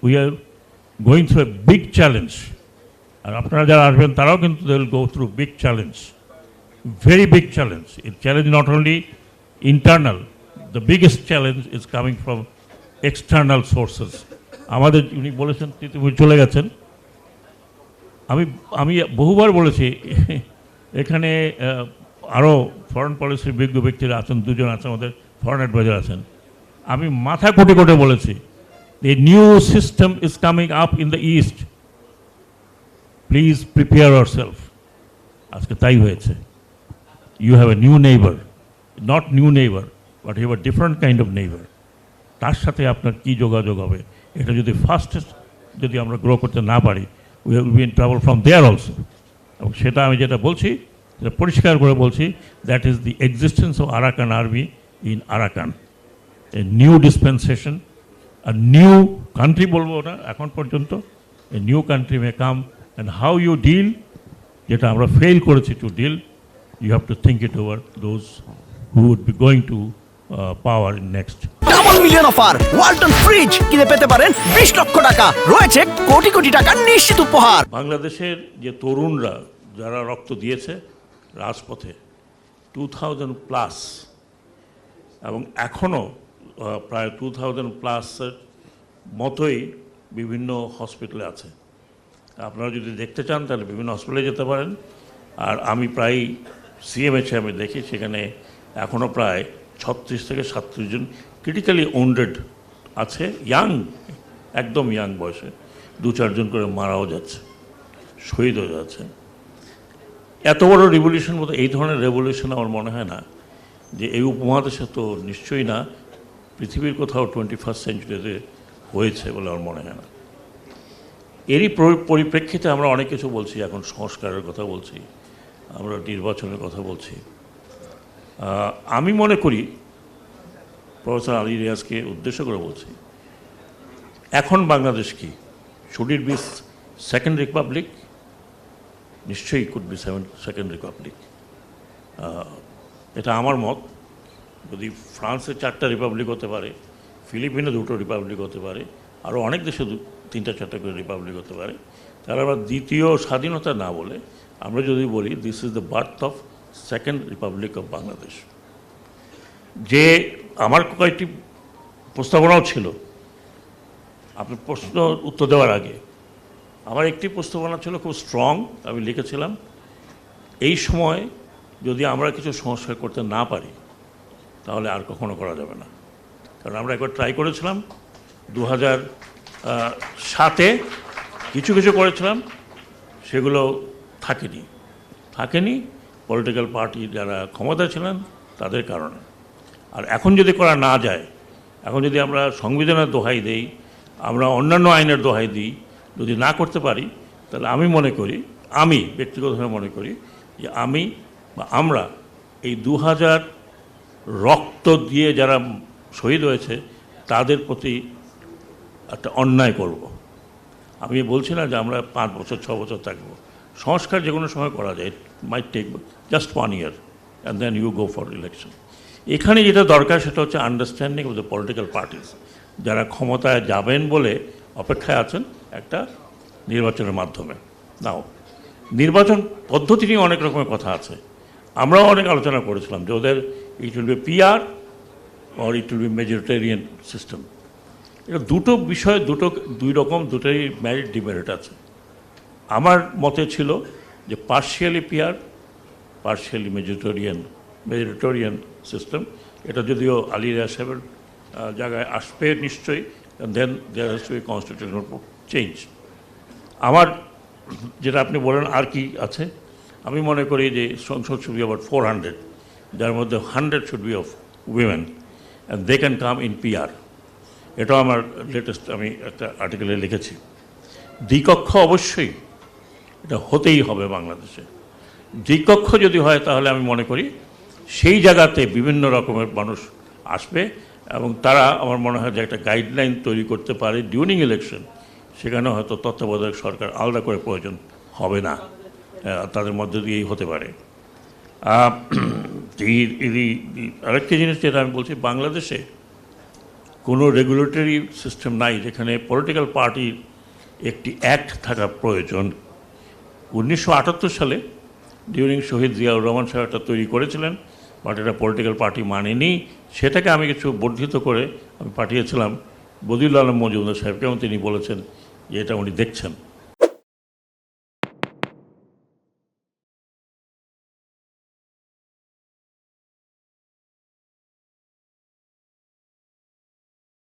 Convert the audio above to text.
We are going through a big challenge. আর আপনারা যারা আসবেন তারাও কিন্তু they will go through big challenge, very big challenge. It challenge not only internal, the biggest challenge is coming from external sources. আমাদের উনি বলেছেন তিনি চলে গেছেন, আমি বহুবার বলেছি এখানে আরও ফরেন পলিসির বিজ্ঞ ব্যক্তিরা আছেন, দুজন আছেন, আমাদের ফরেন অ্যাডভাইজার আছেন। আমি মাথা কোটে কোটে বলেছি the new system is coming up in the east, please prepare yourself. আজকে তাই হয়েছে। You have a new neighbor, not new neighbor, but you have a different kind of neighbor. তার সাথে আপনার কী যোগাযোগ হবে, এটা যদি ফাস্টেস্ট যদি আমরা গ্রো করতে না পারি, we will be in trouble from there also. এবং সেটা আমি যেটা বলছি সেটা পরিষ্কার করে বলছি, that is the existence of Arakan army in Arakan, a new dispensation, a new country বলবো না এখন পর্যন্ত, a new country may come, and how you deal, যেটা আমরা ফেল করেছি to deal, you have to think it over, those who would be going to power in next. Double million offer Walton fridge কিনে পেতে পারেন 20 লক্ষ টাকা, রয়েছে কোটি কোটি টাকার নিশ্চিত উপহার। বাংলাদেশের যে তরুণরা যারা রক্ত দিয়েছে রাজপথে 2000+ এবং এখনও প্রায় 2000+ মতোই বিভিন্ন হসপিটালে আছে। আপনারা যদি দেখতে চান তাহলে বিভিন্ন হসপিটালে যেতে পারেন। আর আমি প্রায় সিএমএইচে আমি দেখি সেখানে এখনও প্রায় 36 থেকে 37 জন ক্রিটিক্যালি ওন্ডেড আছে, ইয়াং, একদম ইয়াং বয়সে, 2-4 জন করে মারাও যাচ্ছে, শহীদ হয়ে যাচ্ছে। এত বড় রেভলিউশন মতো এই ধরনের রেভলিউশন আমার মনে হয় না যে এই উপমহাদেশে, তো নিশ্চয়ই না পৃথিবীর কোথাও 21st সেঞ্চুরিতে হয়েছে বলে আমার মনে হয় না। এরই পরিপ্রেক্ষিতে আমরা অনেক কিছু বলছি, এখন সংস্কারের কথা বলছি, আমরা নির্বাচনের কথা বলছি। আমি মনে করি, প্রফেসর আলী রিয়াজকে উদ্দেশ্য করে বলছি, এখন বাংলাদেশ কি, should it be second Republic? নিশ্চয়ই কুড বি সেকেন্ড রিপাবলিক, এটা আমার মত। যদি ফ্রান্সে 4টা রিপাবলিক হতে পারে, ফিলিপিনে 2টো রিপাবলিক হতে পারে, আরও অনেক দেশে 3টা-4টা করে রিপাবলিক হতে পারে, তাহলে আমরা দ্বিতীয় স্বাধীনতা না বলে আমরা যদি বলি this is the birth of second Republic of Bangladesh. যে আমার কয়েকটি প্রস্তাবনাও ছিল, আপনি প্রশ্ন উত্তর দেওয়ার আগে আমার একটি প্রস্তাবনা ছিল খুব স্ট্রং, আমি লিখেছিলাম, এই সময় যদি আমরা কিছু সংস্কার করতে না পারি তাহলে আর কখনো করা যাবে না। কারণ আমরা একবার ট্রাই করেছিলাম 2007-এ, কিছু কিছু করেছিলাম, সেগুলো থাকেনি পলিটিক্যাল পার্টি যারা ক্ষমতায় ছিলেন তাদের কারণে। আর এখন যদি করা না যায়, এখন যদি আমরা সংবিধানের দোহাই দেই, আমরা অন্যান্য আইনের দোহাই দিই, যদি না করতে পারি, তাহলে আমি ব্যক্তিগতভাবে মনে করি যে আমরা এই 2000 রক্ত দিয়ে যারা শহীদ হয়েছে তাদের প্রতি একটা অন্যায় করব। আমি বলছি না যে আমরা 5 বছর 6 বছর থাকবো, সংস্কার যে কোনো সময় করা যায়, might take just 1 year and then you go for election. এখানে যেটা দরকার সেটা হচ্ছে understanding of the political parties, যারা ক্ষমতায় যাবেন বলে অপেক্ষায় আছেন একটা নির্বাচনের মাধ্যমে। নাও নির্বাচন পদ্ধতি নিয়ে অনেক রকমের কথা আছে, আমরাও অনেক আলোচনা করেছিলাম যে ওদের it will be PR or it will be majoritarian system. এটা দুটো বিষয়, দুই রকম, দুটোই ম্যারিট ডিমেরিট আছে। আমার মতে ছিল যে partially PR, partially majoritarian system, এটা যদিও আলী রিয়াজ সাহেবের জায়গায় আসবে নিশ্চয়ই, then there has to be constitutional change. আমার যেটা আপনি বলেন আর কি আছে, আমি মনে করি যে সংসদ শুড বি অ্যাবাউট 400, যার মধ্যে 100 should be of women and they can come in PR. এটাও আমার লেটেস্ট আমি একটা আর্টিকেলে লিখেছি। দ্বিকক্ষ অবশ্যই এটা হতেই হবে বাংলাদেশে। দ্বিকক্ষ যদি হয় তাহলে আমি মনে করি সেই জায়গাতে বিভিন্ন রকমের মানুষ আসবে এবং তারা আমার মনে হয় যে একটা গাইডলাইন তৈরি করতে পারে ডিউরিং ইলেকশন। সেখানে হয়তো তত্ত্বাবধায়ক সরকার আলাদা করে প্রয়োজন হবে না, তাদের মধ্য দিয়েই হতে পারে। আরেকটি জিনিস যেটা আমি বলছি, বাংলাদেশে কোনো রেগুলেটরি সিস্টেম নাই যেখানে পলিটিক্যাল পার্টির একটি অ্যাক্ট থাকা প্রয়োজন। 1978 সালে ডিউরিং শহীদ জিয়াউর রহমান সাহেব এটা তৈরি করেছিলেন, বাট এটা পলিটিক্যাল পার্টি মানেনি। সেটাকে আমি কিছু বর্ধিত করে আমি পাঠিয়েছিলাম বদিউল আলম মজুমদার সাহেবকে এবং তিনি বলেছেন যে এটা উনি দেখছেন।